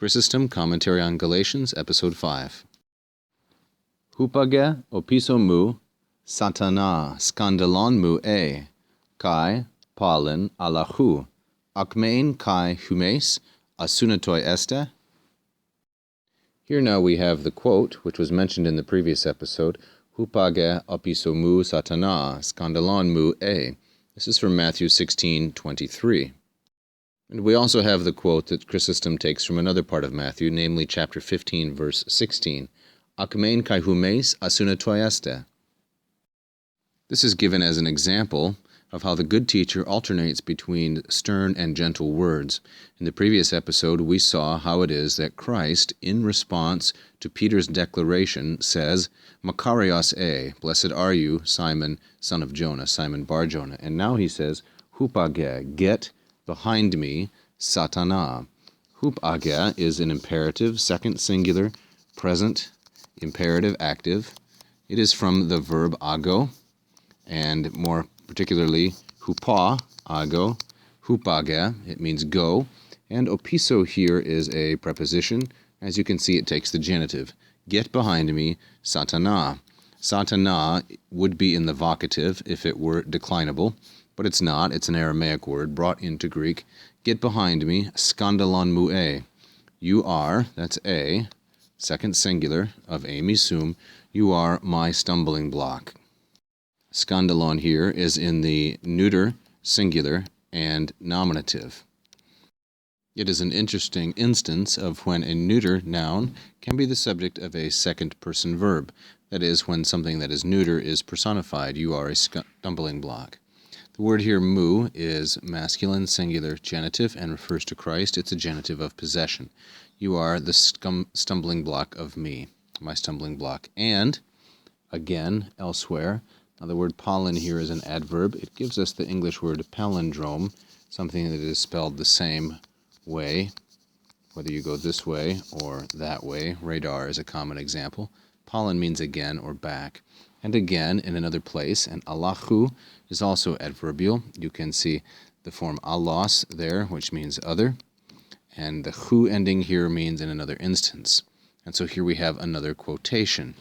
Chrysostom, Commentary on Galatians, Episode 5. Hupage opiso mu, satana skandalon mu kai palin alahu, akmein kai humes asunatoi este. Here now we have the quote, which was mentioned in the previous episode, Hupage opiso mu satana skandalon mu This is from Matthew 16:23. And we also have the quote that Chrysostom takes from another part of Matthew, namely chapter 15, verse 16, Akmein kai humes asunatoi este. This is given as an example of how the good teacher alternates between stern and gentle words. In the previous episode, we saw how it is that Christ, in response to Peter's declaration, says, Makarios blessed are you, Simon, son of Jonah, Simon Bar-Jonah. And now he says, Hupage, get behind me, satana. Hupage is an imperative, second singular, present, imperative, active. It is from the verb ago, and more particularly, hupa, ago, hupage, it means go, and opiso here is a preposition. As you can see, it takes the genitive. Get behind me, satana. Satana would be in the vocative if it were declinable, but it's not. It's an Aramaic word brought into Greek. Get behind me, skandalon mu You are, that's a, second singular of misum, you are my stumbling block. Skandalon here is in the neuter, singular, and nominative. It is an interesting instance of when a neuter noun can be the subject of a second-person verb. That is, when something that is neuter is personified. You are a stumbling block. The word here, mu, is masculine, singular, genitive, and refers to Christ. It's a genitive of possession. You are the stumbling block of me, my stumbling block. And, again, elsewhere, now the word pollen here is an adverb. It gives us the English word palindrome, something that is spelled the same way, whether you go this way or that way. Radar is a common example. Pollen means again or back. And again in another place, and alahu is also adverbial. You can see the form allos there, which means other, and the hu ending here means in another instance. And so here we have another quotation.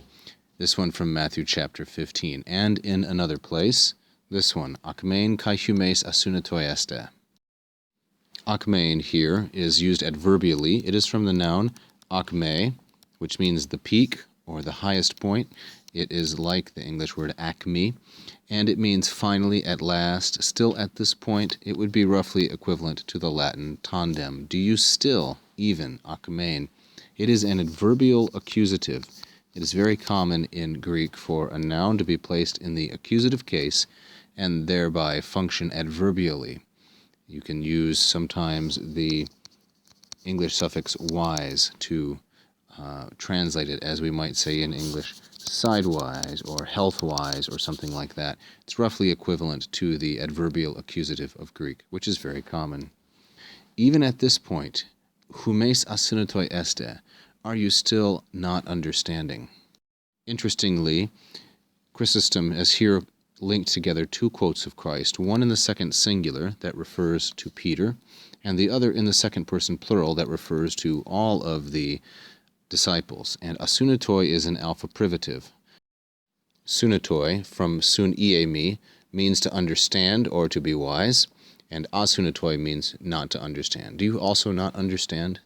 This one from Matthew chapter 15. And in another place, this one, akmein kai humes asunatoi este. Akmein here is used adverbially. It is from the noun akme, which means the peak or the highest point. It is like the English word acme, and it means finally, at last, still at this point. It would be roughly equivalent to the Latin tandem. Do you still, even, akmein? It is an adverbial accusative. It is very common in Greek for a noun to be placed in the accusative case and thereby function adverbially. You can use sometimes the English suffix wise to translate it, as we might say in English, sidewise or health-wise or something like that. It's roughly equivalent to the adverbial accusative of Greek, which is very common. Even at this point, humes asunatoi este, are you still not understanding? Interestingly, Chrysostom has here linked together two quotes of Christ, one in the second singular that refers to Peter, and the other in the second person plural that refers to all of the disciples. And asunatoi is an alpha privative. Sunatoi, from sun iemi, means to understand or to be wise, and asunatoi means not to understand. Do you also not understand?